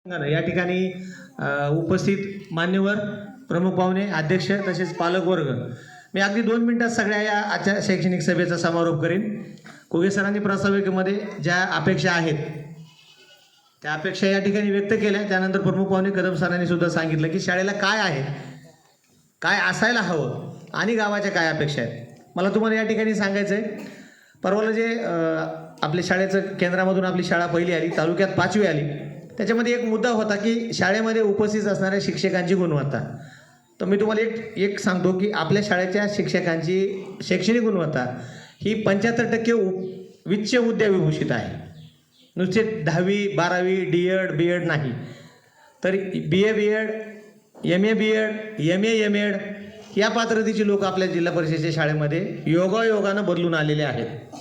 या ठिकाणी उपस्थित मान्यवर प्रमुख पाहुणे अध्यक्ष तसेच पालक वर्ग मी अगदी 2 मिनिटात सगळ्या या आजच्या शैक्षणिक सभेचा समारोप करीन। कोगे सरांनी प्रास्ताविकेमध्ये ज्या अपेक्षा आहेत त्या अपेक्षा या ठिकाणी व्यक्त केल्या। त्यानंतर प्रमुख पाहुणे कदम सरांनी सुद्धा सांगितलं की शाळेला काय आहे, काय असायला हवं आणि गावाच्या काय अपेक्षा आहेत। मला तुम्हाला या ठिकाणी सांगायचं आहे, परवाला जे आपल्या शाळेचं केंद्रामधून आपली शाळा पहिली आली, तालुक्यात 5वी आली, त्याच्यामध्ये एक मुद्दा होता की शाळेमध्ये उपस्थित असणाऱ्या शिक्षकांची गुणवत्ता। तर मी तुम्हाला एक सांगतो की आपल्या शाळेच्या शिक्षकांची शैक्षणिक गुणवत्ता ही 75% विच्च विद्याविभूषित आहे। नुसते 10वी 12वी DED BEd नाही, तर BA BEd MA BEd MA MAd या पात्रतेची लोक आपल्या जिल्हा परिषदेच्या शाळेमध्ये योगायोगानं बदलून आलेले आहेत।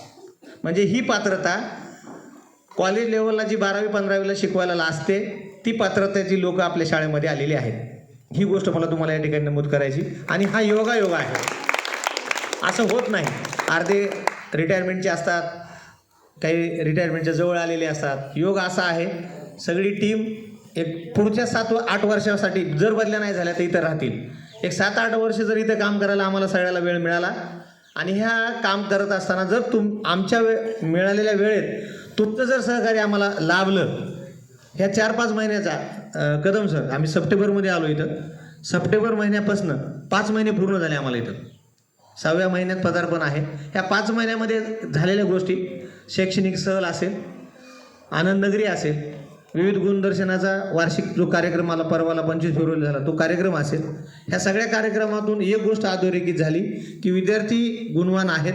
म्हणजे ही पात्रता कॉलेज लेवलला जी 12वी 15वीला शिकवायला लागते ती पात्रतेची लोक आपल्या शाळेमध्ये आलेली आहेत। ही गोष्ट मला तुम्हाला या ठिकाणी नमूद करायची आणि हा योगायोग आहे, असं होत नाही। अर्धे रिटायरमेंटचे असतात, काही रिटायरमेंटच्या जवळ आलेले असतात। योग असा आहे, सगळी टीम एक पुढच्या 7-8 वर्षासाठी जर बदल्या नाही झाल्या तर इथं राहतील। एक 7-8 वर्ष जर इथं काम करायला आम्हाला सगळ्याला वेळ मिळाला आणि ह्या काम करत असताना जर आमच्या मिळालेल्या वेळेत तुमचं जर सहकार्य आम्हाला लाभलं, ह्या 4-5 महिन्याचा कदम सर आम्ही सप्टेंबरमध्ये आलो इथं, सप्टेंबर महिन्यापासून 5 महिने पूर्ण झाले आम्हाला इथं, 6व्या महिन्यात पदार्पण आहे। ह्या 5 महिन्यामध्ये झालेल्या गोष्टी शैक्षणिक सहल असेल, आनंदनगरी असेल, विविध गुणदर्शनाचा वार्षिक जो कार्यक्रम आला परवाला 25 फेब्रुवारी झाला तो कार्यक्रम असेल, ह्या सगळ्या कार्यक्रमातून एक गोष्ट अधोरेखित झाली की विद्यार्थी गुणवान आहेत,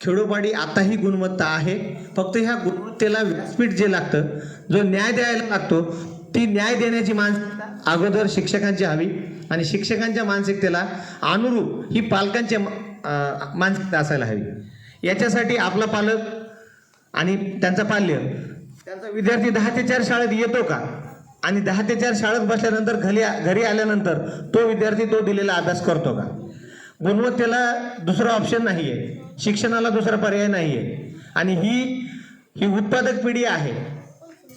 खेडोपाडी आताही गुणवत्ता आहे। फक्त ह्या गुणवत्तेला व्यासपीठ जे लागतं, जो न्याय द्यायला लागतो, ती न्याय देण्याची मानसिकता अगोदर शिक्षकांची हवी आणि शिक्षकांच्या मानसिकतेला अनुरूप ही पालकांची मानसिकता असायला हवी। याच्यासाठी आपला पालक आणि त्यांचा पाल्य, त्यांचा विद्यार्थी 10 ते 4 शाळेत येतो का आणि 10 ते 4 शाळेत बसल्यानंतर घरी आल्यानंतर तो विद्यार्थी तो दिलेला अभ्यास करतो का। गुणवत्तेला दुसरा ऑप्शन नाही आहे, शिक्षणाला दुसरा पर्याय नाही आहे आणि ही उत्पादक पिढी आहे।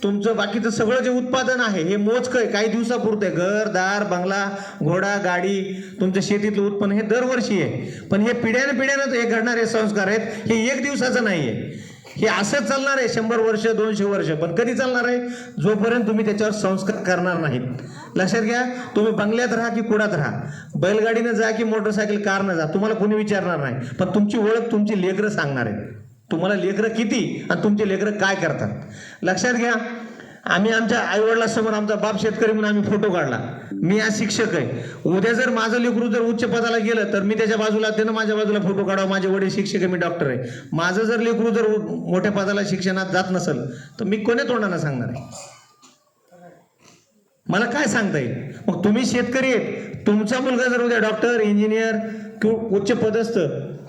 तुमचं बाकीचं सगळं जे उत्पादन आहे हे मोजकं आहे, काही दिवसापुरतं आहे। घर दार बंगला घोडा गाडी तुमचं शेतीतलं उत्पन्न हे दरवर्षी आहे, पण हे पिढ्यानं हे घडणारे संस्कार आहेत, हे एक दिवसाचं नाही आहे, हे असं चालणार आहे 100 वर्ष 200 वर्ष। पण कधी चालणार आहे, जोपर्यंत तुम्ही त्याच्यावर संस्कार करणार नाहीत। लक्षात घ्या, तुम्ही बंगल्यात राहा की कुडात राहा, बैलगाडीनं जा की मोटरसायकल कारनं जा, तुम्हाला कोणी विचारणार नाही, पण तुमची ओळख तुमची लेकरं सांगणार आहेत, तुम्हाला लेकरं किती आणि तुमचे लेकरं काय करतात। लक्षात घ्या, आम्ही आमच्या आईवडिलांसमोर आमचा बाप शेतकरी म्हणून आम्ही फोटो काढला, मी आज शिक्षक आहे, उद्या जर माझं लेकरू जर उच्च पदाला गेलं तर मी त्याच्या बाजूला, त्यानं माझ्या बाजूला फोटो काढावा, माझे वडील शिक्षक आहे, मी डॉक्टर आहे। माझं जर लेकरू जर मोठ्या पदाला शिक्षणात जात नसेल तर मी कोण्या तोंडानं सांगणार आहे, मला काय सांगता येईल। मग तुम्ही शेतकरी आहेत, तुमचा मुलगा जर उद्या डॉक्टर इंजिनियर किंवा उच्च पदस्थ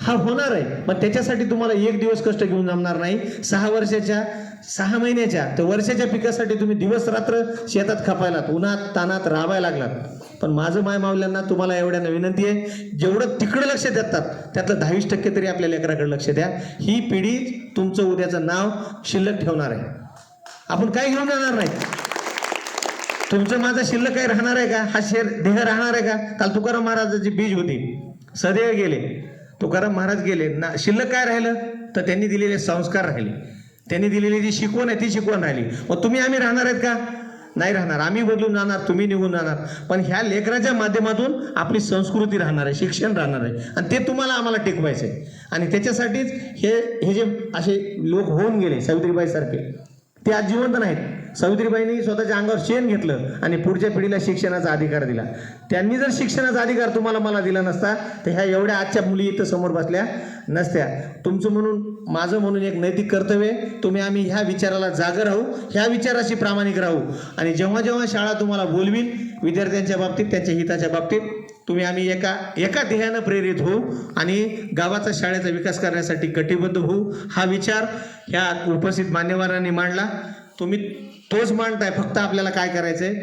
हा होणार आहे, पण त्याच्यासाठी तुम्हाला एक दिवस कष्ट घेऊन जमणार नाही। 6 वर्षाच्या 6 महिन्याच्या तर वर्षाच्या पिकासाठी तुम्ही दिवस रात्र शेतात खपायलात, उन्हात तानात राबायला लागलात। पण माझं माय मावल्यांना तुम्हाला एवढ्यानं विनंती आहे, जेवढं तिकडे लक्ष देतात त्यातलं 22% तरी आपल्या लेकराकडे लक्ष द्या। ही पिढी तुमचं उद्याचं नाव शिल्लक ठेवणार आहे, आपण काय घेऊन जाणार नाही। तुमचं माझं शिल्लक काही राहणार आहे का, हा देह राहणार आहे का। काल तुकाराम महाराजाची बीज होती, सदैव गेले, तुकाराम महाराज गेले ना, शिल्लक काय राहिलं तर त्यांनी दिलेले संस्कार राहिले, त्यांनी दिलेली जी शिकवण आहे ती शिकवण राहिली। मग तुम्ही आम्ही राहणार आहेत का, नाही राहणार, आम्ही बदलून जाणार, तुम्ही निघून जाणार, पण ह्या लेकराच्या माध्यमातून आपली संस्कृती राहणार आहे, शिक्षण राहणार आहे आणि ते तुम्हाला आम्हाला टिकवायचं आहे। आणि त्याच्यासाठीच हे जे असे लोक होऊन गेले सावित्रीबाई सारखे, ते आज जिवंत नाहीत। सावित्रीबाईंनी स्वतःच्या अंगावर शेण घेतलं आणि पुढच्या पिढीला शिक्षणाचा अधिकार दिला। त्यांनी जर शिक्षणाचा अधिकार तुम्हाला मला दिला नसता तर ह्या एवढ्या आजच्या मुली इथं समोर बसल्या नसत्या। तुमचं म्हणून माझं म्हणून एक नैतिक कर्तव्य, तुम्ही आम्ही ह्या विचाराला जागं राहू, ह्या विचाराशी प्रामाणिक राहू आणि जेव्हा जेव्हा शाळा तुम्हाला बोलवीन विद्यार्थ्यांच्या बाबतीत, त्यांच्या हिताच्या बाबतीत, तुम्ही आम्ही एका ध्येयानं प्रेरित होऊ आणि गावाचा शाळेचा विकास करण्यासाठी कटिबद्ध होऊ। हा विचार ह्या उपस्थित मान्यवरांनी मांडला, तुम्ही तोच मांडताय। फक्त आपल्याला काय करायचंय,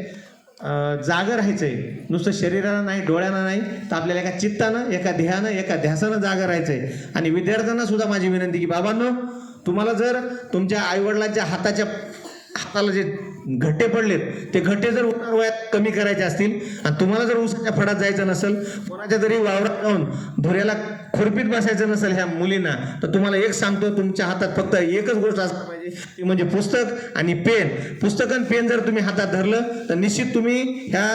जागं राहायचंय, नुसतं शरीराला नाही डोळ्यानं नाही तर आपल्याला एका चित्तानं एका ध्येयानं एका ध्यासानं जागं राहायचंय। आणि विद्यार्थ्यांना सुद्धा माझी विनंती की बाबांनो, तुम्हाला जर तुमच्या आईवडिलांच्या हाताला जे घट्टे पडलेत, ते घट्टे जर उन्हाळ वयात कमी करायचे असतील आणि तुम्हाला जर ऊसाच्या फडात जायचं नसेल, कोणाच्या तरी वावरात जाऊन धुऱ्याला खुरपीत बसायचं नसेल ह्या मुलींना, तर तुम्हाला एक सांगतो, तुमच्या हातात फक्त एकच गोष्ट असली पाहिजे, ती म्हणजे पुस्तक आणि पेन. पुस्तक आणि पेन जर तुम्ही हातात धरलं तर निश्चित तुम्ही ह्या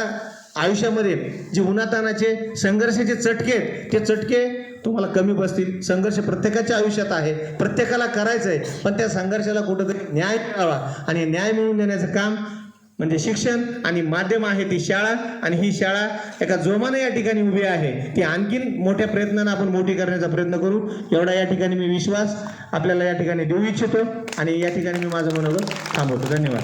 आयुष्यामध्ये जे उन्हातानाचे संघर्षाचे चटके आहेत, ते चटके तुम्हाला कमी बसतील. संघर्ष प्रत्येकाच्या आयुष्यात आहे, प्रत्येकाला करायचं आहे, पण त्या संघर्षाला कुठंतरी न्याय मिळावा आणि न्याय मिळवून देण्याचं काम म्हणजे शिक्षण आणि माध्यम आहे ती शाळा. आणि ही शाळा एका जोमाने या ठिकाणी उभी आहे, ती आणखीन मोठ्या प्रयत्नानं आपण मोठी करण्याचा प्रयत्न करू, एवढा या ठिकाणी मी विश्वास आपल्याला या ठिकाणी देऊ इच्छितो आणि या ठिकाणी मी माझं मनोगत थांबवतो. धन्यवाद.